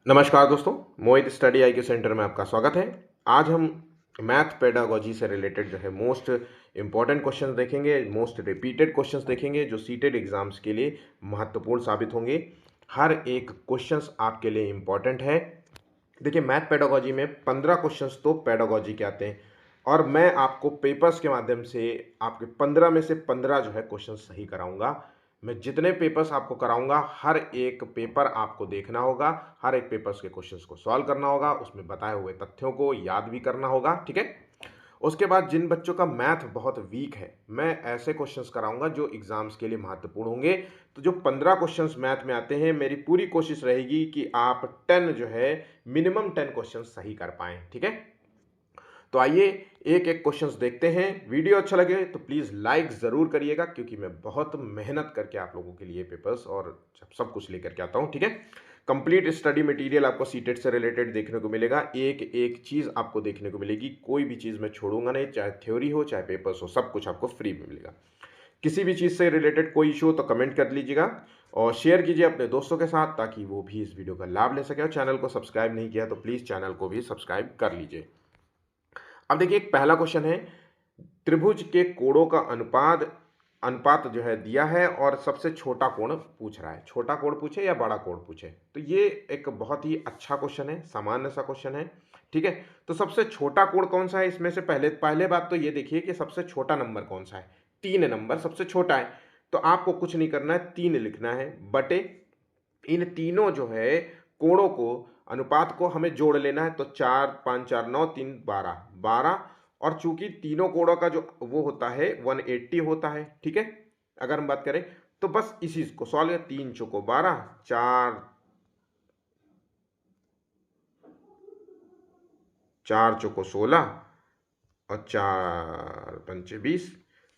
नमस्कार दोस्तों, मोहित स्टडी आई के सेंटर में आपका स्वागत है। आज हम मैथ पेडागोजी से रिलेटेड जो है मोस्ट इम्पॉर्टेंट क्वेश्चंस देखेंगे, मोस्ट रिपीटेड क्वेश्चंस देखेंगे जो सीटेड एग्जाम्स के लिए महत्वपूर्ण साबित होंगे। हर एक क्वेश्चंस आपके लिए इम्पॉर्टेंट है। देखिए, मैथ पेडागोजी में 15 क्वेश्चंस तो पेडागोजी के आते हैं और मैं आपको पेपर्स के माध्यम से आपके 15 में से 15 जो है क्वेश्चन सही कराऊंगा। मैं जितने पेपर्स आपको कराऊंगा हर एक पेपर आपको देखना होगा, हर एक पेपर्स के क्वेश्चंस को सॉल्व करना होगा, उसमें बताए हुए तथ्यों को याद भी करना होगा, ठीक है। उसके बाद जिन बच्चों का मैथ बहुत वीक है, मैं ऐसे क्वेश्चंस कराऊंगा जो एग्जाम्स के लिए महत्वपूर्ण होंगे। तो जो 15 क्वेश्चंस मैथ में आते हैं, मेरी पूरी कोशिश रहेगी कि आप 10 जो है मिनिमम 10 क्वेश्चंस सही कर पाएं, ठीक है। तो आइए एक एक क्वेश्चंस देखते हैं। वीडियो अच्छा लगे तो प्लीज़ लाइक ज़रूर करिएगा, क्योंकि मैं बहुत मेहनत करके आप लोगों के लिए पेपर्स और सब कुछ लेकर के आता हूं, ठीक है। कंप्लीट स्टडी मटेरियल आपको सीटेट से रिलेटेड देखने को मिलेगा, एक एक चीज़ आपको देखने को मिलेगी, कोई भी चीज़ मैं छोड़ूंगा नहीं, चाहे थ्योरी हो चाहे पेपर्स हो, सब कुछ आपको फ्री में मिलेगा। किसी भी चीज़ से रिलेटेड कोई इशू हो तो कमेंट कर लीजिएगा और शेयर कीजिए अपने दोस्तों के साथ, ताकि वो भी इस वीडियो का लाभ ले सके। और चैनल को सब्सक्राइब नहीं किया तो प्लीज़ चैनल को भी सब्सक्राइब कर लीजिए। अब देखिए, एक पहला क्वेश्चन है, त्रिभुज के कोणों का अनुपात अनुपात जो है दिया है और सबसे छोटा कोण पूछ रहा है। छोटा कोण पूछे या बड़ा कोण पूछे, तो ये एक बहुत ही अच्छा क्वेश्चन है, सामान्य सा क्वेश्चन है, ठीक है। तो सबसे छोटा कोण कौन सा है इसमें से, पहले पहले बात तो ये देखिए कि सबसे छोटा नंबर कौन सा है। 3 नंबर सबसे छोटा है, तो आपको कुछ नहीं करना है, 3 लिखना है बटे इन तीनों जो है कोणों को, अनुपात को हमें जोड़ लेना है। तो 4 5 4 9 3 12 12, और चूंकि तीनों कोणों का जो वो होता है 180 होता है, ठीक है। अगर हम बात करें तो बस इसी को सॉल्व, 3 चौको 12, 4 चौको 16 और 4 पंचे 20,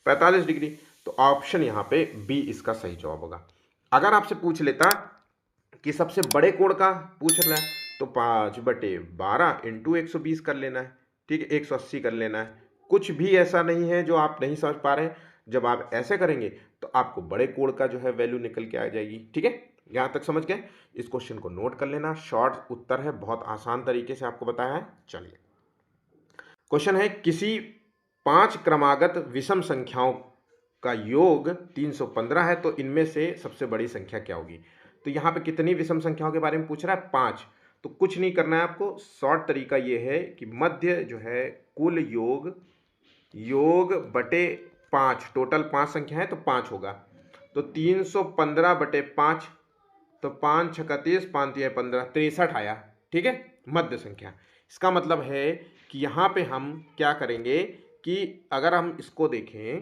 45 डिग्री। तो ऑप्शन यहाँ पे बी इसका सही जवाब होगा। अगर आपसे पूछ लेता कि सबसे बड़े कोण का पूछ रहा है, तो 5/12 इंटू 120 कर लेना है, ठीक है, 180 कर लेना है। कुछ भी ऐसा नहीं है जो आप नहीं समझ पा रहे हैं। जब आप ऐसे करेंगे तो आपको बड़े कोण का जो है वैल्यू निकल के आ जाएगी, ठीक है। यहाँ तक समझ गए। इस क्वेश्चन को नोट कर लेना, शॉर्ट उत्तर है, बहुत आसान तरीके से आपको बताया है। चलिए, क्वेश्चन है, किसी 5 क्रमागत विषम संख्याओं का योग 315 है, तो इनमें से सबसे बड़ी संख्या क्या होगी। तो यहाँ पे कितनी विषम संख्याओं के बारे में पूछ रहा है, 5। तो कुछ नहीं करना है आपको, शॉर्ट तरीका ये है कि मध्य जो है कुल योग, योग बटे 5, टोटल 5 संख्या है तो 5 होगा। तो 315 बटे 5, तो 5 छक्का 30, 5 तिया 15, 63 आया, ठीक है, मध्य संख्या। इसका मतलब है कि यहाँ पे हम क्या करेंगे कि अगर हम इसको देखें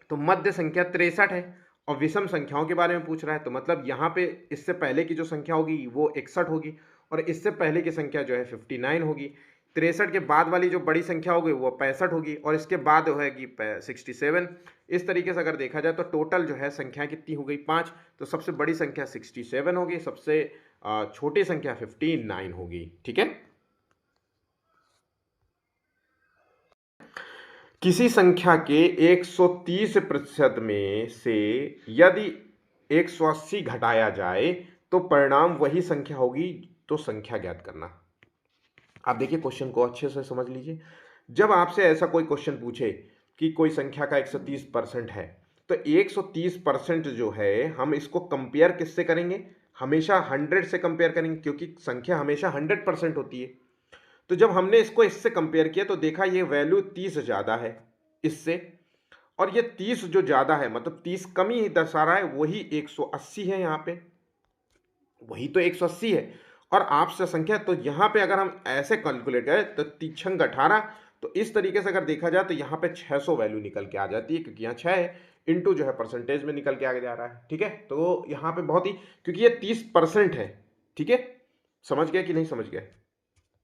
तो मध्य संख्या 63 है और विषम संख्याओं के बारे में पूछ रहा है, तो मतलब यहाँ पे इससे पहले की जो संख्या होगी वो 61 होगी और इससे पहले की संख्या जो है 59 होगी। 63 के बाद वाली जो बड़ी संख्या होगी वो 65 होगी और इसके बाद होगी 67। इस तरीके से अगर देखा जाए तो टोटल जो है संख्या कितनी हो गई, 5। तो सबसे बड़ी संख्या 67 होगी, सबसे छोटी संख्या 59 होगी, ठीक है। किसी संख्या के 130% में से यदि 180 घटाया जाए तो परिणाम वही संख्या होगी, तो संख्या ज्ञात करना। आप देखिए, क्वेश्चन को अच्छे से समझ लीजिए। जब आपसे ऐसा कोई क्वेश्चन पूछे कि कोई संख्या का 130% है, तो 130% जो है हम इसको कंपेयर किससे करेंगे, हमेशा 100 से कंपेयर करेंगे, क्योंकि संख्या हमेशा 100% होती है। तो जब हमने इसको इससे कंपेयर किया तो देखा ये वैल्यू 30 ज़्यादा है इससे, और ये 30 जो ज़्यादा है मतलब 30 कमी ही दर्शा रहा है, वही 180 है यहाँ पे, वही तो 180 है। और आपसे संख्या, तो यहाँ पे अगर हम ऐसे कैलकुलेट करें तो 3×18, तो इस तरीके से अगर देखा जाए तो यहाँ पे 600 वैल्यू निकल के आ जाती है, क्योंकि यहाँ 6 है, इंटू जो है परसेंटेज में निकल के आ जा रहा है, ठीक है। तो यहाँ पे बहुत ही, क्योंकि ये 30% है, ठीक है। समझ गए कि नहीं समझ गए।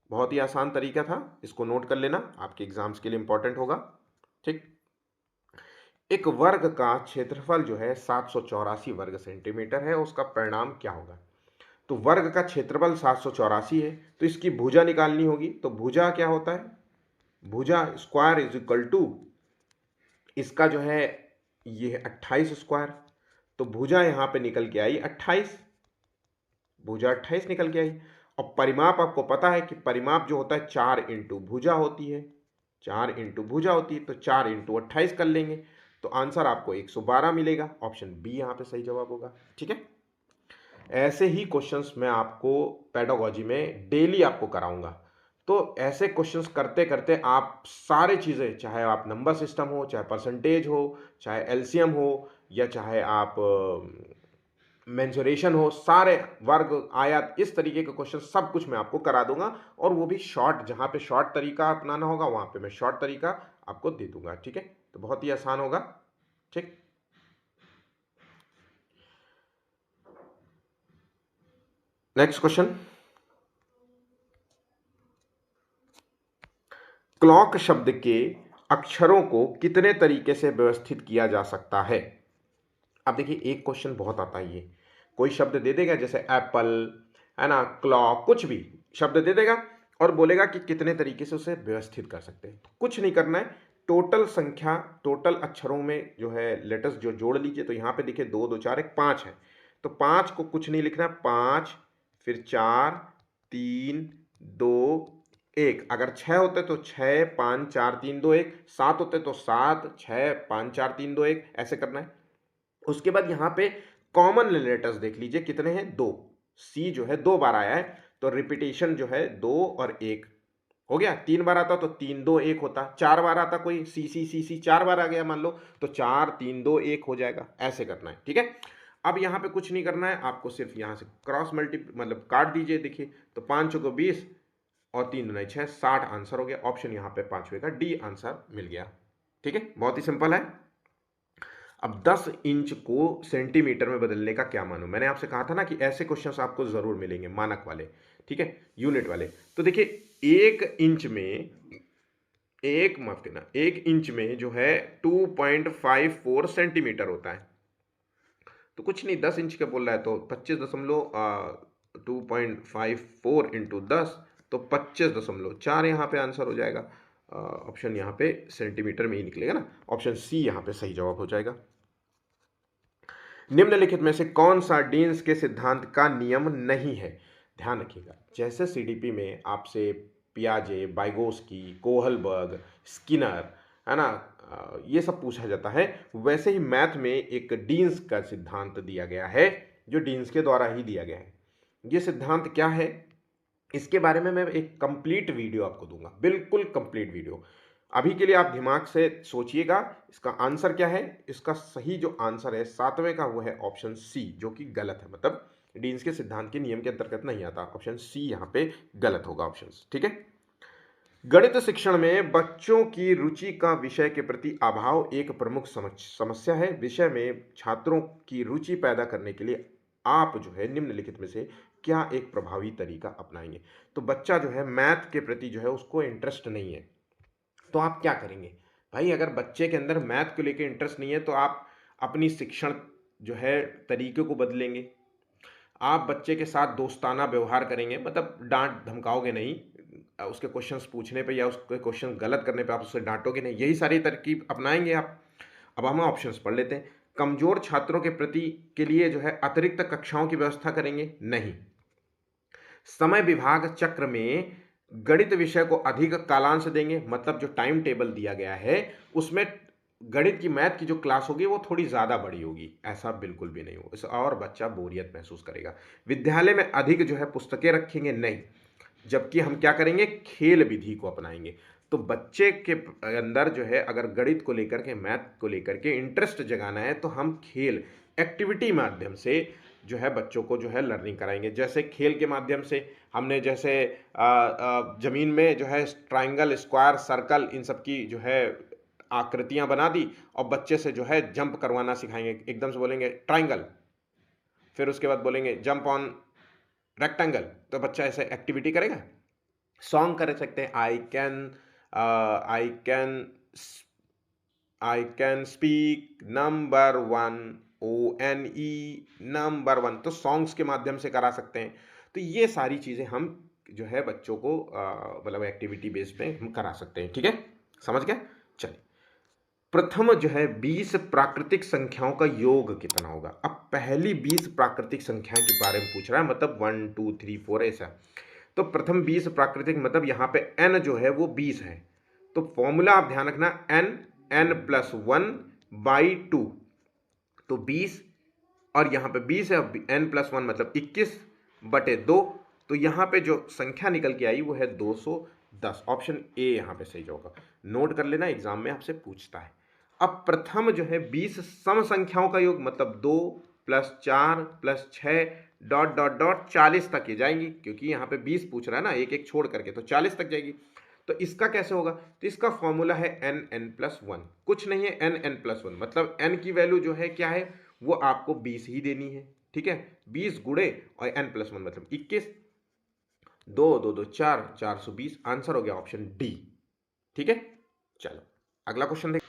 बहुत ही आसान तरीका था, इसको नोट कर लेना, आपके एग्जाम्स के लिए इंपॉर्टेंट होगा, ठीक। एक वर्ग का क्षेत्रफल जो है 784 वर्ग सेंटीमीटर है, उसका परिणाम क्या होगा। तो वर्ग का क्षेत्रफल 784 है, तो इसकी भुजा निकालनी होगी। तो भुजा क्या होता है, भुजा स्क्वायर इज इक्वल टू, इसका जो है ये है 28 स्क्वायर। तो भुजा यहाँ पे निकल के आई 28, भुजा 28 निकल के आई। और परिमाप आपको पता है कि परिमाप जो होता है 4 इंटू भुजा होती है, 4 इंटू भुजा होती है, तो 4 इंटू 28 कर लेंगे, तो आंसर आपको 112 मिलेगा। ऑप्शन बी यहाँ पे सही जवाब होगा। ठीक है, ऐसे ही क्वेश्चंस मैं आपको पेडागोजी में डेली आपको कराऊंगा। तो ऐसे क्वेश्चंस करते करते आप सारे चीज़ें, चाहे आप नंबर सिस्टम हो, चाहे परसेंटेज हो, चाहे एलसीएम हो, या चाहे आप मेंसुरेशन हो, सारे वर्ग आयत इस तरीके के क्वेश्चन सब कुछ मैं आपको करा दूंगा। और वो भी शॉर्ट, जहाँ पे शॉर्ट तरीका अपनाना होगा वहाँ पे मैं शॉर्ट तरीका आपको दे दूंगा। ठीक है, तो बहुत ही आसान होगा। ठीक, नेक्स्ट क्वेश्चन। क्लॉक शब्द के अक्षरों को कितने तरीके से व्यवस्थित किया जा सकता है? अब देखिए, एक क्वेश्चन बहुत आता है, ये कोई शब्द दे देगा, जैसे एप्पल, है ना, क्लॉक, कुछ भी शब्द दे देगा और बोलेगा कि कितने तरीके से उसे व्यवस्थित कर सकते हैं। तो कुछ नहीं करना है, टोटल संख्या, टोटल अक्षरों में जो है लेटर्स जो जोड़ लीजिए। तो यहाँ पे देखिए 2 2 4 1 5 है, तो 5 को कुछ नहीं लिखना, 5 फिर 4 3 2 1। अगर 6 होते तो 6 5 4 3 2 1, 7 होते तो 7 6 5 4 3 2 1, ऐसे करना है। उसके बाद यहाँ पे कॉमन लेटर्स देख लीजिए कितने हैं, 2। सी जो है 2 बार आया है, तो रिपीटेशन जो है 2 और 1 हो गया। 3 बार आता तो 3 2 1 होता, 4 बार आता कोई सी 4 बार आ गया मान लो, तो 4 3 2 1 हो जाएगा। ऐसे करना है। ठीक है, अब यहाँ पे कुछ नहीं करना है आपको, सिर्फ यहाँ से क्रॉस मल्टी मतलब काट दीजिए। देखिए, तो 5 को 20 और 3 दूनी 6, 60 आंसर हो गया। ऑप्शन यहाँ पे पांचवे का डी आंसर मिल गया। ठीक है, बहुत ही सिंपल है। अब 10 इंच को सेंटीमीटर में बदलने का क्या मानूं? मैंने आपसे कहा था ना कि ऐसे क्वेश्चंस आपको जरूर मिलेंगे, मानक वाले, ठीक है, यूनिट वाले। तो देखिए, 1 इंच में, एक माफ करना, 1 इंच में जो है 2.54 सेंटीमीटर होता है। तो कुछ नहीं, 10 इंच का बोल रहा है तो 2.54 इंटू 10, तो 25.4 यहाँ पे आंसर हो जाएगा। ऑप्शन यहाँ पे सेंटीमीटर में ही निकलेगा ना, ऑप्शन सी यहाँ पे सही जवाब हो जाएगा। निम्नलिखित में से कौन सा डीन्स के सिद्धांत का नियम नहीं है? ध्यान रखिएगा, जैसे सीडीपी में आपसे पियाजे, बाइगोस्की, कोहलबर्ग, स्किनर, है ना, ये सब पूछा जाता है, वैसे ही मैथ में एक डीन्स का सिद्धांत दिया गया है, जो डीन्स के द्वारा ही दिया गया है। ये सिद्धांत क्या है, इसके बारे में मैं एक कंप्लीट वीडियो आपको दूंगा, बिल्कुल कंप्लीट वीडियो। अभी के लिए आप दिमाग से सोचिएगा इसका आंसर क्या है। इसका सही जो आंसर है 7वें का, वो है ऑप्शन सी, जो कि गलत है, मतलब डीन्स के सिद्धांत के नियम के अंतर्गत नहीं आता। ऑप्शन सी यहाँ पे गलत होगा ऑप्शन। ठीक है, गणित शिक्षण में बच्चों की रुचि का विषय के प्रति अभाव एक प्रमुख समस्या है। विषय में छात्रों की रुचि पैदा करने के लिए आप जो है निम्नलिखित में से क्या एक प्रभावी तरीका अपनाएंगे? तो बच्चा जो है मैथ के प्रति जो है उसको इंटरेस्ट नहीं है, तो आप क्या करेंगे भाई? अगर बच्चे के अंदर मैथ को लेकर इंटरेस्ट नहीं है, तो आप अपनी शिक्षण जो है तरीके को बदलेंगे। आप बच्चे के साथ दोस्ताना व्यवहार करेंगे, मतलब डांट धमकाओगे नहीं, उसके क्वेश्चंस पूछने पे या उसके क्वेश्चन गलत करने पे आप उससे डांटोगे नहीं, यही सारी तरकीब अपनाएंगे आप। अब हम ऑप्शंस पढ़ लेते हैं। कमजोर छात्रों के प्रति के लिए जो है अतिरिक्त कक्षाओं की व्यवस्था करेंगे? नहीं। समय विभाग चक्र में गणित विषय को अधिक कालांश देंगे, मतलब जो टाइम टेबल दिया गया है उसमें गणित की, मैथ की जो क्लास होगी वो थोड़ी ज़्यादा बड़ी होगी? ऐसा बिल्कुल भी नहीं होगा, और बच्चा बोरियत महसूस करेगा। विद्यालय में अधिक जो है पुस्तकें रखेंगे? नहीं। जबकि हम क्या करेंगे, खेल विधि को अपनाएंगे। तो बच्चे के अंदर जो है अगर गणित को लेकर के, मैथ को लेकर के इंटरेस्ट जगाना है, तो हम खेल, एक्टिविटी माध्यम से जो है बच्चों को जो है लर्निंग कराएंगे। जैसे खेल के माध्यम से हमने जैसे जमीन में जो है ट्राइंगल, स्क्वायर, सर्कल, इन सब की जो है आकृतियां बना दी, और बच्चे से जो है जंप करवाना सिखाएंगे। एकदम से बोलेंगे ट्राइंगल, फिर उसके बाद बोलेंगे जंप ऑन रेक्टेंगल, तो बच्चा ऐसे एक्टिविटी करेगा। सॉन्ग कर सकते हैं, I can speak number one, ONE number one, तो सॉन्ग्स के माध्यम से करा सकते हैं। तो ये सारी चीज़ें हम जो है बच्चों को मतलब एक्टिविटी बेस पे हम करा सकते हैं। ठीक है, समझ गए? चलिए, प्रथम जो है 20 प्राकृतिक संख्याओं का योग कितना होगा। अब पहली 20 प्राकृतिक संख्याएं के बारे में पूछ रहा है, मतलब 1 2 3 4 ऐसा। तो प्रथम 20 प्राकृतिक मतलब यहाँ पे n जो है वो 20 है। तो फॉर्मूला आप ध्यान रखना, n+1/2, तो 20 और यहाँ पे 20 है, n+1 मतलब 21/2। तो यहाँ पे जो संख्या निकल के आई वो है 210। ऑप्शन ए यहाँ पे सही होगा, नोट कर लेना, एग्जाम में आपसे पूछता है। अब प्रथम जो है 20 सम संख्याओं का योग, मतलब 2 + 4 + 6 ... 40 तक ये जाएंगी, क्योंकि यहाँ पे 20 पूछ रहा है ना, एक एक छोड़ करके, तो 40 तक जाएगी। तो इसका कैसे होगा, तो इसका फॉर्मूला है n+1, कुछ नहीं है n+1, मतलब n की वैल्यू जो है क्या है, वो आपको 20 ही देनी है, ठीक है। 20 गुणे और n+1 मतलब 21, 2 2 2 4, 420, आंसर हो गया ऑप्शन डी, ठीक है। चलो अगला क्वेश्चन देख,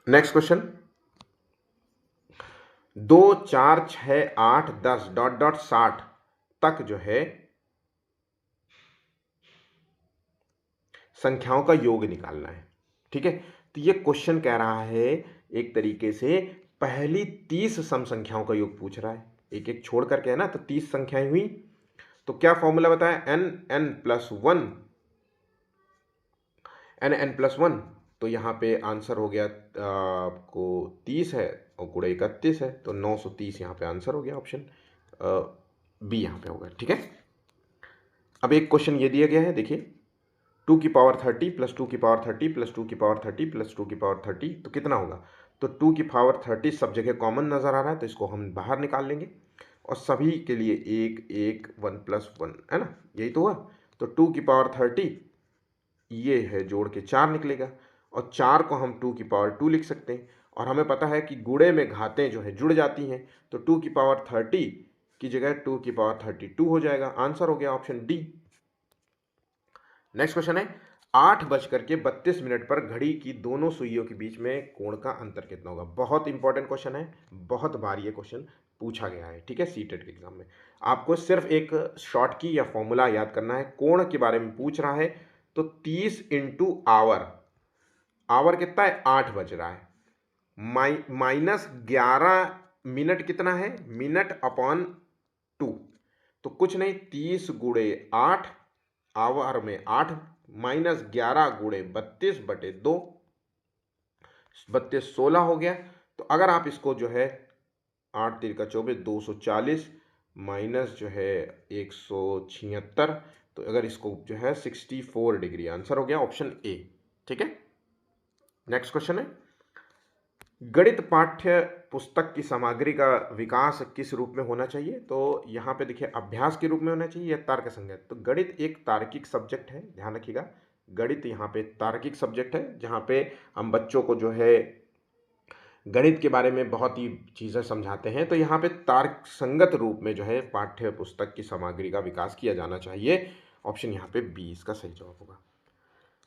नेक्स्ट क्वेश्चन, 2 4 6 8 10 ... 60 तक जो है संख्याओं का योग निकालना है, ठीक है। तो ये क्वेश्चन कह रहा है एक तरीके से पहली 30 सम संख्याओं का योग पूछ रहा है, एक एक छोड़ करके, है ना। तो 30 संख्याएं हुई, तो क्या फॉर्मूला बताया, n+1, n+1। तो यहाँ पे आंसर हो गया आपको 30 है और गुणे 31 है, तो 930 यहाँ पे आंसर हो गया, ऑप्शन बी यहाँ पे होगा, ठीक है। अब एक क्वेश्चन ये दिया गया है, देखिए, 2^30 + 2^30 + 2^30 + 2^30, तो कितना होगा। तो 2^30 सब जगह कॉमन नज़र आ रहा है, तो इसको हम बाहर निकाल लेंगे, और सभी के लिए 1 1 1+1, है ना, यही तो हुआ। तो 2^30 ये है, जोड़ के 4 निकलेगा, और 4 को हम 2^2 लिख सकते हैं, और हमें पता है कि गुणे में घातें जो है जुड़ जाती हैं, तो 2^30 की जगह 2^32 हो जाएगा, आंसर हो गया ऑप्शन डी। नेक्स्ट क्वेश्चन है, 8:32 पर घड़ी की दोनों सुइयों के बीच में कोण का अंतर कितना होगा। बहुत इंपॉर्टेंट क्वेश्चन है, बहुत बार ये क्वेश्चन पूछा गया है, ठीक है, सीटेट के एग्जाम में। आपको सिर्फ एक शॉर्ट की या फॉर्मूला याद करना है, कोण के बारे में पूछ रहा है, तो 30 × आवर, आवर कितना है, 8 बज रहा है, -11 मिनट कितना है, मिनट/2, तो कुछ नहीं, 30 × 8, आवर में 8, -11 × 32/2, 32 16 हो गया। तो अगर आप इसको जो है 8 3 का 24, 240 माइनस जो है 176, तो अगर इसको जो है 64 डिग्री, आंसर हो गया ऑप्शन ए, ठीक है। नेक्स्ट क्वेश्चन है, गणित पाठ्य पुस्तक की सामग्री का विकास किस रूप में होना चाहिए। तो यहाँ पे देखिए, अभ्यास के रूप में होना चाहिए या तर्क संगत। तो गणित एक तार्किक सब्जेक्ट है, ध्यान रखिएगा, गणित यहाँ पे तार्किक सब्जेक्ट है, जहाँ पे हम बच्चों को जो है गणित के बारे में बहुत ही चीज़ें समझाते हैं। तो यहाँ पे तर्क संगत रूप में जो है पाठ्य पुस्तक की सामग्री का विकास किया जाना चाहिए, ऑप्शन यहाँ पे 20 का सही जवाब होगा।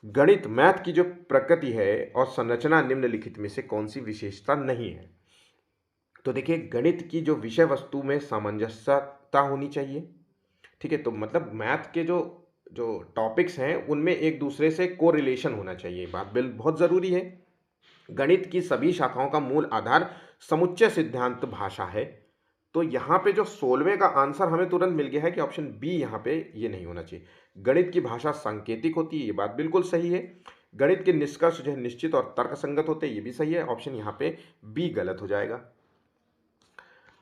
गणित मैथ की जो प्रकृति है और संरचना निम्नलिखित में से कौन सी विशेषता नहीं है। तो देखिए, गणित की जो विषय वस्तु में सामंजस्यता होनी चाहिए, ठीक है। तो मतलब मैथ के जो जो टॉपिक्स हैं उनमें एक दूसरे से कोरिलेशन होना चाहिए, बात बहुत ज़रूरी है। गणित की सभी शाखाओं का मूल आधार समुच्चय सिद्धांत भाषा है। तो यहाँ पे जो 16वें का आंसर हमें तुरंत मिल गया है कि ऑप्शन बी यहाँ पे ये नहीं होना चाहिए। गणित की भाषा सांकेतिक होती है, ये बात बिल्कुल सही है। गणित के निष्कर्ष जो है निश्चित और तर्कसंगत होते हैं, ये भी सही है, ऑप्शन यहाँ पे बी गलत हो जाएगा।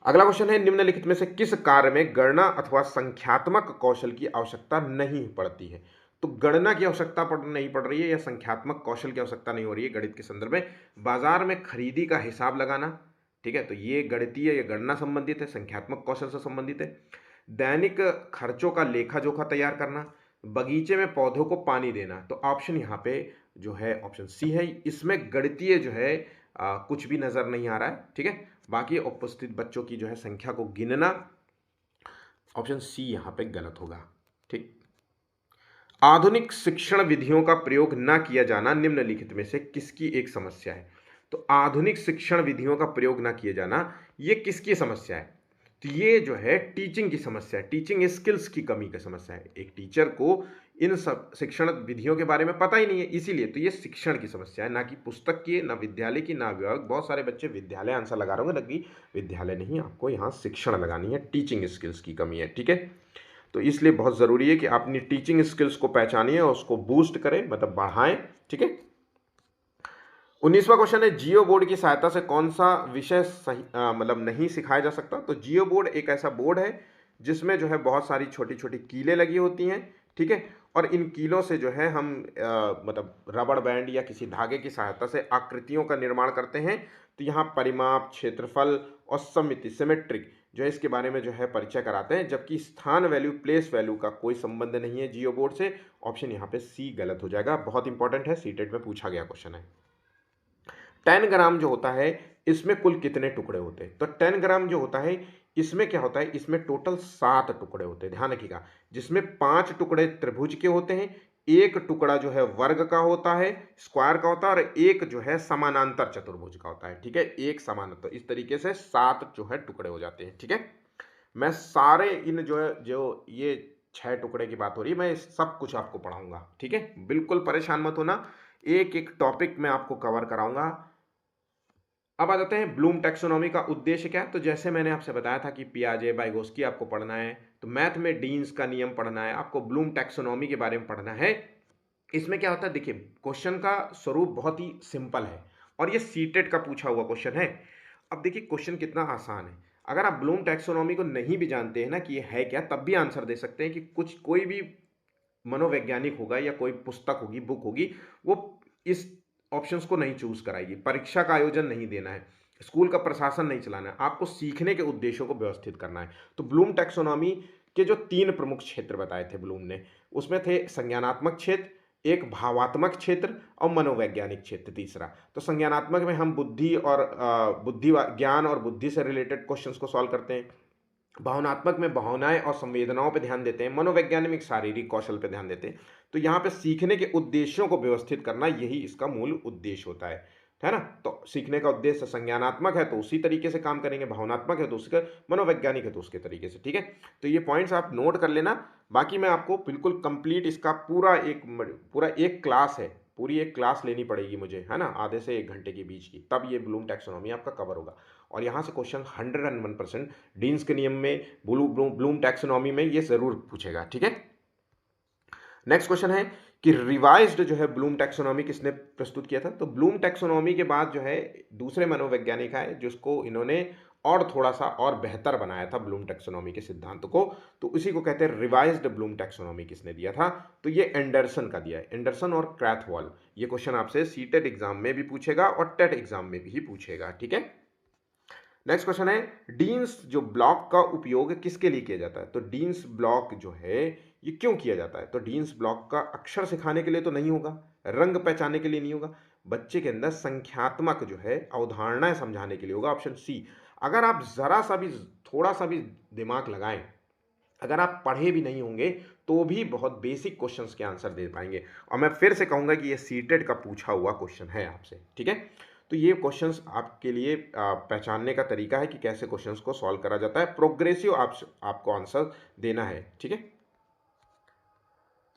अगला क्वेश्चन है, निम्नलिखित में से किस कार्य में गणना अथवा संख्यात्मक कौशल की आवश्यकता नहीं पड़ती है। तो गणना की आवश्यकता नहीं पड़ रही है या संख्यात्मक कौशल की आवश्यकता नहीं हो रही है गणित के संदर्भ में। बाजार में खरीदी का हिसाब लगाना, ठीक है, तो ये गणितीय या गणना संबंधित है, संख्यात्मक कौशल से संबंधित है। दैनिक खर्चों का लेखा जोखा तैयार करना, बगीचे में पौधों को पानी देना, तो ऑप्शन यहाँ पे जो है ऑप्शन सी है। इसमें गणितीय जो है कुछ भी नजर नहीं आ रहा है, ठीक है। बाकी उपस्थित बच्चों की जो है संख्या को गिनना, ऑप्शन सी यहाँ पे गलत होगा, ठीक। आधुनिक शिक्षण विधियों का प्रयोग न किया जाना निम्नलिखित में से किसकी एक समस्या है। तो आधुनिक शिक्षण विधियों का प्रयोग न किया जाना ये किसकी समस्या है। तो ये जो है टीचिंग की समस्या है, टीचिंग स्किल्स की कमी की समस्या है। एक टीचर को इन सब शिक्षण विधियों के बारे में पता ही नहीं है, इसीलिए तो ये शिक्षण की समस्या है, ना कि पुस्तक की, ना विद्यालय की, ना अभिभावक। बहुत सारे बच्चे विद्यालय आंसर लगा रहे होंगे, लगी विद्यालय नहीं, आपको यहाँ शिक्षण लगानी है, टीचिंग स्किल्स की कमी है, ठीक है। तो इसलिए बहुत ज़रूरी है कि आप अपनी टीचिंग स्किल्स को पहचानिए और उसको बूस्ट करें, मतलब बढ़ाएं, ठीक है। 19वां क्वेश्चन है, जियो बोर्ड की सहायता से कौन सा विषय सही मतलब नहीं सिखाया जा सकता। तो जियो बोर्ड एक ऐसा बोर्ड है जिसमें जो है बहुत सारी छोटी छोटी कीलें लगी होती हैं, ठीक है। और इन कीलों से जो है हम मतलब रबड़ बैंड या किसी धागे की सहायता से आकृतियों का निर्माण करते हैं। तो यहाँ परिमाप, क्षेत्रफल और सममिति, सिमेट्रिक जो है इसके बारे में जो है परिचय कराते हैं, जबकि स्थान वैल्यू, प्लेस वैल्यू का कोई संबंध नहीं है जियो बोर्ड से। ऑप्शन यहाँ पे सी गलत हो जाएगा, बहुत इंपॉर्टेंट है, सीटेट में पूछा गया क्वेश्चन है। 10 ग्राम जो होता है इसमें कुल कितने टुकड़े होते हैं। तो 10 ग्राम जो होता है इसमें क्या होता है, इसमें टोटल 7 टुकड़े होते हैं, ध्यान रखिएगा। जिसमें 5 टुकड़े त्रिभुज के होते हैं, एक टुकड़ा जो है वर्ग का होता है, स्क्वायर का होता है, और एक जो है समानांतर चतुर्भुज का होता है, ठीक है। एक समानांतर, इस तरीके से 7 जो है टुकड़े हो जाते हैं, ठीक है। मैं सारे इन जो है, जो ये 6 टुकड़े की बात हो रही है, मैं सब कुछ आपको पढ़ाऊंगा, ठीक है। बिल्कुल परेशान मत होना, एक एक टॉपिक मैं आपको कवर कराऊंगा। अब आ जाते हैं ब्लूम टैक्सोनॉमी का उद्देश्य क्या है। तो जैसे मैंने आपसे बताया था कि पियाजे, वाइगोस्की आपको पढ़ना है, तो मैथ में डीन्स का नियम पढ़ना है, आपको ब्लूम टैक्सोनॉमी के बारे में पढ़ना है। इसमें क्या होता है, देखिए क्वेश्चन का स्वरूप बहुत ही सिंपल है और ये सीटेट का पूछा हुआ क्वेश्चन है। अब देखिए क्वेश्चन कितना आसान है, अगर आप ब्लूम टैक्सोनॉमी को नहीं भी जानते हैं ना कि ये है क्या, तब भी आंसर दे सकते हैं कि कुछ कोई भी मनोवैज्ञानिक होगा या कोई पुस्तक होगी, बुक होगी, वो इस ऑप्शंस को नहीं चूज कराएगी। परीक्षा का आयोजन नहीं देना है, स्कूल का प्रशासन नहीं चलाना है, आपको सीखने के उद्देश्यों को व्यवस्थित करना है। तो ब्लूम टैक्सोनॉमी के जो 3 प्रमुख क्षेत्र बताए थे ब्लूम ने, उसमें थे संज्ञानात्मक क्षेत्र, एक भावात्मक क्षेत्र और मनोवैज्ञानिक क्षेत्र तीसरा। तो संज्ञानात्मक में हम बुद्धि और बुद्धि ज्ञान और बुद्धि से रिलेटेड क्वेश्चंस को सॉल्व करते हैं। भावनात्मक में भावनाएं और संवेदनाओं पर ध्यान देते हैं। मनोवैज्ञानिक में शारीरिक कौशल पर ध्यान देते हैं। तो यहाँ पे सीखने के उद्देश्यों को व्यवस्थित करना, यही इसका मूल उद्देश्य होता है ना। तो सीखने का उद्देश्य संज्ञानात्मक है तो उसी तरीके से काम करेंगे, भावनात्मक है तो उसके, मनोवैज्ञानिक है तो उसके तरीके से, ठीक है। तो ये पॉइंट्स आप नोट कर लेना। बाकी मैं आपको बिल्कुल कंप्लीट इसका पूरा एक क्लास है, पूरी एक क्लास लेनी पड़ेगी मुझे, है ना, आधे से 1 घंटे के बीच की, तब ये ब्लूम टैक्सोनॉमी आपका कवर होगा। और यहाँ से क्वेश्चन 101% डीन्स के नियम में, ब्लूम टैक्सोनॉमी में ये जरूर पूछेगा, ठीक है। नेक्स्ट क्वेश्चन है कि रिवाइज्ड जो है ब्लूम टैक्सोनॉमी किसने प्रस्तुत किया था। तो ब्लूम टैक्सोनॉमी के बाद जो है दूसरे मनोवैज्ञानिक आए जिसको इन्होंने और थोड़ा सा और बेहतर बनाया था ब्लूम टैक्सोनॉमी के सिद्धांत को, तो उसी को कहते हैं रिवाइज्ड ब्लूम टैक्सोनॉमी। किसने दिया था, तो ये एंडरसन का दिया है, एंडरसन और क्रैथवॉल। ये क्वेश्चन आपसे सीटेट एग्जाम में भी पूछेगा और टेट एग्जाम में भी पूछेगा, ठीक है। नेक्स्ट क्वेश्चन है, डीन्स जो ब्लॉक का उपयोग किसके लिए किया जाता है। तो डीन्स ब्लॉक जो है ये क्यों किया जाता है। तो डीन्स ब्लॉक का अक्षर सिखाने के लिए तो नहीं होगा, रंग पहचानने के लिए नहीं होगा, बच्चे के अंदर संख्यात्मक जो है अवधारणाएं समझाने के लिए होगा, ऑप्शन सी। अगर आप जरा सा भी, थोड़ा सा भी दिमाग लगाएं, अगर आप पढ़े भी नहीं होंगे तो भी बहुत बेसिक क्वेश्चंस के आंसर दे पाएंगे। और मैं फिर से कहूंगा कि ये सीटेट का पूछा हुआ क्वेश्चन है आपसे, ठीक है। तो ये क्वेश्चंस आपके लिए पहचानने का तरीका है कि कैसे क्वेश्चंस को सॉल्व करा जाता है। प्रोग्रेसिव आपको आंसर देना है, ठीक है।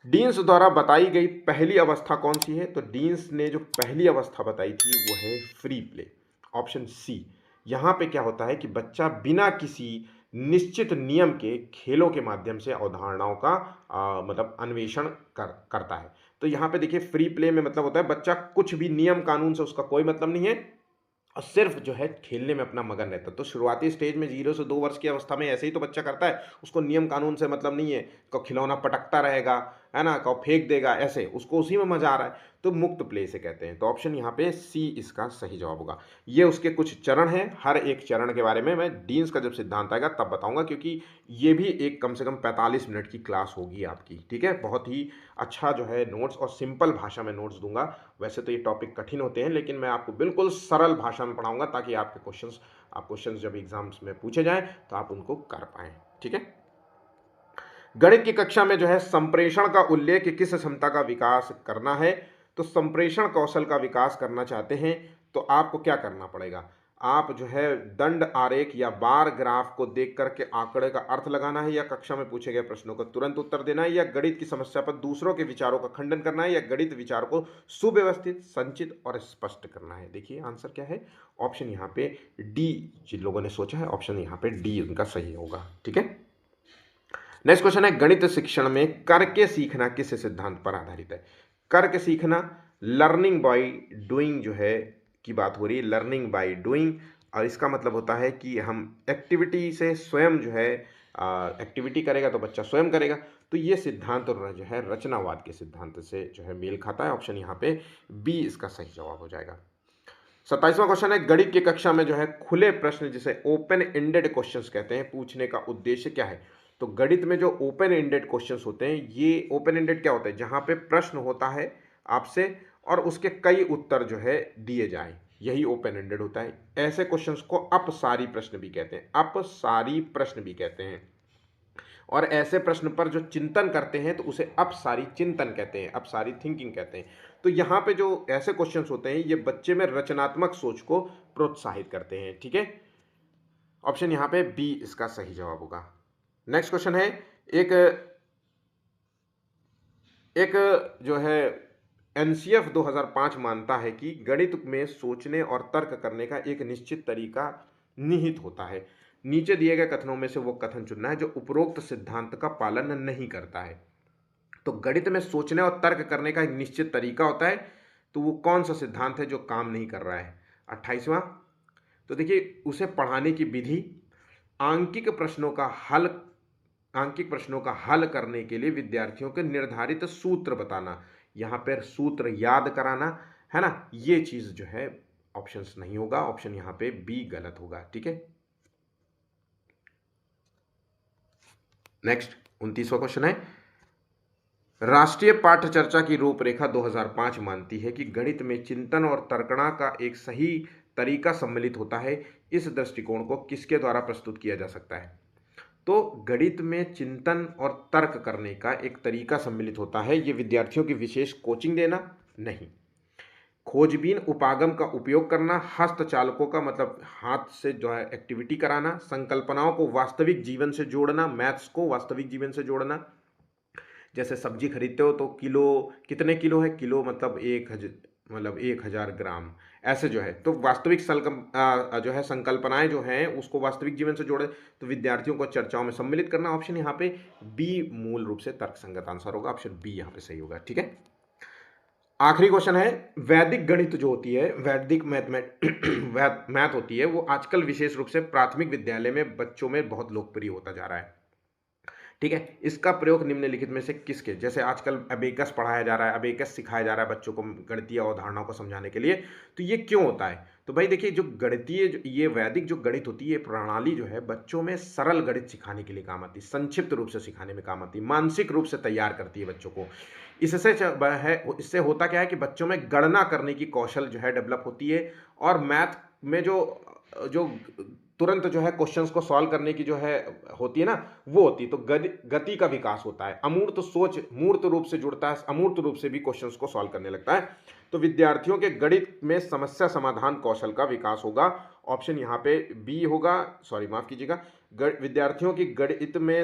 डीन्स द्वारा बताई गई पहली अवस्था कौन सी है। तो डीन्स ने जो पहली अवस्था बताई थी वो है फ्री प्ले, ऑप्शन सी। यहाँ पे क्या होता है कि बच्चा बिना किसी निश्चित नियम के खेलों के माध्यम से अवधारणाओं का मतलब अन्वेषण करता है। तो यहाँ पे देखिए फ्री प्ले में मतलब होता है बच्चा कुछ भी नियम कानून से उसका कोई मतलब नहीं है और सिर्फ जो है खेलने में अपना मगन रहता है। तो शुरुआती स्टेज में 0 से 2 वर्ष की अवस्था में ऐसे ही तो बच्चा करता है, उसको नियम कानून से मतलब नहीं है, कब खिलौना पटकता रहेगा, है ना, कब फेंक देगा, ऐसे उसको उसी में मजा आ रहा है, तो मुक्त प्ले से कहते हैं। तो ऑप्शन यहाँ पे सी इसका सही जवाब होगा। ये उसके कुछ चरण हैं, हर एक चरण के बारे में मैं डीन्स का जब सिद्धांत आएगा तब बताऊंगा, क्योंकि ये भी एक कम से कम 45 मिनट की क्लास होगी आपकी, ठीक है। बहुत ही अच्छा जो है नोट्स और सिंपल भाषा में नोट्स दूंगा। वैसे तो ये टॉपिक कठिन होते हैं लेकिन मैं आपको बिल्कुल सरल भाषा में पढ़ाऊंगा ताकि आपके क्वेश्चंस जब एग्जाम्स में पूछे जाएं तो आप उनको कर पाएं, ठीक है। गणित की कक्षा में जो है संप्रेषण का उल्लेख किस क्षमता का विकास करना है। तो संप्रेषण कौशल का विकास करना चाहते हैं तो आपको क्या करना पड़ेगा। आप जो है दंड आरेख या बार ग्राफ को देख करके आंकड़े का अर्थ लगाना है, या कक्षा में पूछे गए प्रश्नों का तुरंत उत्तर देना है, या गणित की समस्या पर दूसरों के विचारों का खंडन करना है, या गणित विचार को सुव्यवस्थित, संचित और स्पष्ट करना है। देखिए आंसर क्या है, ऑप्शन यहाँ पे डी, जिन लोगों ने सोचा है ऑप्शन यहाँ पे डी उनका सही होगा। ठीक है, नेक्स्ट क्वेश्चन है, गणित शिक्षण में करके सीखना किस सिद्धांत पर आधारित है? करके सीखना, लर्निंग बाय डूइंग जो है की बात हो रही है, लर्निंग बाय डूइंग, और इसका मतलब होता है कि हम एक्टिविटी से स्वयं जो है एक्टिविटी करेगा तो बच्चा स्वयं करेगा। तो ये सिद्धांत और जो है रचनावाद के सिद्धांत से जो है मेल खाता है। ऑप्शन यहाँ पे बी इसका सही जवाब हो जाएगा। 27वां क्वेश्चन है, गणित की कक्षा में जो है खुले प्रश्न जिसे ओपन एंडेड क्वेश्चंस कहते हैं, पूछने का उद्देश्य क्या है? तो गणित में जो ओपन एंडेड क्वेश्चंस होते हैं, ये ओपन एंडेड क्या होता है? जहां पे प्रश्न होता है आपसे और उसके कई उत्तर जो है दिए जाएं, यही ओपन एंडेड होता है। ऐसे क्वेश्चंस को अपसारी प्रश्न भी कहते हैं, अपसारी प्रश्न भी कहते हैं। और ऐसे प्रश्न पर जो चिंतन करते हैं तो उसे अपसारी चिंतन कहते हैं, अपसारी थिंकिंग कहते हैं। तो यहाँ पे जो ऐसे क्वेश्चंस होते हैं, ये बच्चे में रचनात्मक सोच को प्रोत्साहित करते हैं। ठीक है, ऑप्शन यहाँ पे बी इसका सही जवाब होगा। नेक्स्ट क्वेश्चन है, एक एक जो है एनसीएफ 2005 मानता है कि गणित में सोचने और तर्क करने का एक निश्चित तरीका निहित होता है। नीचे दिए गए कथनों में से वो कथन चुनना है जो उपरोक्त सिद्धांत का पालन नहीं करता है। तो गणित में सोचने और तर्क करने का एक निश्चित तरीका होता है, तो वो कौन सा सिद्धांत है जो काम नहीं कर रहा है? 28वां, तो देखिए उसे पढ़ाने की विधि, आंकिक प्रश्नों का हल, आंकिक प्रश्नों का हल करने के लिए विद्यार्थियों के निर्धारित सूत्र बताना, यहाँ पर सूत्र याद कराना है ना, ये चीज जो है ऑप्शंस नहीं होगा, ऑप्शन यहाँ पे बी गलत होगा। ठीक है, नेक्स्ट 29वां क्वेश्चन है, राष्ट्रीय पाठ्य चर्चा की रूपरेखा 2005 मानती है कि गणित में चिंतन और तर्कणा का एक सही तरीका सम्मिलित होता है। इस दृष्टिकोण को किसके द्वारा प्रस्तुत किया जा सकता है? तो गणित में चिंतन और तर्क करने का एक तरीका सम्मिलित होता है, ये विद्यार्थियों की विशेष कोचिंग देना नहीं, खोजबीन उपागम का उपयोग करना, हस्तचालकों का मतलब हाथ से जो है एक्टिविटी कराना, संकल्पनाओं को वास्तविक जीवन से जोड़ना, मैथ्स को वास्तविक जीवन से जोड़ना। जैसे सब्जी खरीदते हो तो किलो, कितने किलो है, किलो मतलब 1000 ग्राम, ऐसे जो है। तो वास्तविक जो है संकल्पनाएं जो हैं उसको वास्तविक जीवन से जोड़े, तो विद्यार्थियों को चर्चाओं में सम्मिलित करना। ऑप्शन यहाँ पे बी मूल रूप से तर्कसंगत आंसर होगा, ऑप्शन बी यहाँ पे सही होगा। ठीक है, आखिरी क्वेश्चन है, वैदिक गणित जो होती है, वैदिक मैथ होती है, वो आजकल विशेष रूप से प्राथमिक विद्यालय में बच्चों में बहुत लोकप्रिय होता जा रहा है। ठीक है, इसका प्रयोग निम्नलिखित में से किसके, जैसे आजकल अबेकस पढ़ाया जा रहा है, अबेकस सिखाया जा रहा है बच्चों को गणितीय अवधारणाओं को समझाने के लिए, तो ये क्यों होता है? तो भाई देखिए, जो गणितीय ये वैदिक जो गणित होती है, ये प्रणाली जो है बच्चों में सरल गणित सिखाने के लिए काम आती है, संक्षिप्त रूप से सिखाने में काम आती है, मानसिक रूप से तैयार करती है बच्चों को। इससे होता क्या है कि बच्चों में गणना करने की कौशल जो है डेवलप होती है, और मैथ में जो जो तुरंत जो है क्वेश्चंस को सॉल्व करने की जो है होती है ना, वो होती है। तो गति का विकास होता है, अमूर्त सोच मूर्त रूप से जुड़ता है, अमूर्त रूप से भी क्वेश्चंस को सॉल्व करने लगता है। तो विद्यार्थियों के गणित में समस्या समाधान कौशल का विकास होगा, ऑप्शन यहाँ पे बी होगा, सॉरी माफ कीजिएगा, विद्यार्थियों की गणित में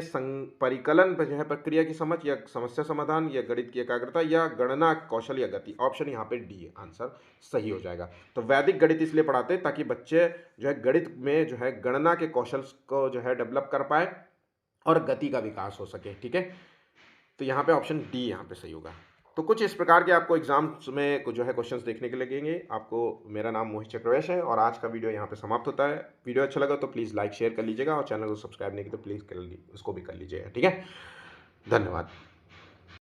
परिकलन जो है प्रक्रिया की समझ, या समस्या समाधान, या गणित की एकाग्रता, या गणना कौशल, या गति, ऑप्शन यहाँ पे डी आंसर सही हो जाएगा। तो वैदिक गणित इसलिए पढ़ाते हैं ताकि बच्चे जो है गणित में जो है गणना के कौशल को जो है डेवलप कर पाए और गति का विकास हो सके। ठीक है, तो यहाँ पे ऑप्शन डी यहाँ पे सही होगा। तो कुछ इस प्रकार के आपको एग्जाम्स में जो है क्वेश्चंस देखने के लगेंगे। आपको, मेरा नाम मोहित चक्रवेश है और आज का वीडियो यहाँ पे समाप्त होता है। वीडियो अच्छा लगा तो प्लीज़ लाइक शेयर कर लीजिएगा, और चैनल को सब्सक्राइब नहीं किया तो प्लीज़ कर लीजिए, उसको भी कर लीजिएगा। ठीक है, धन्यवाद।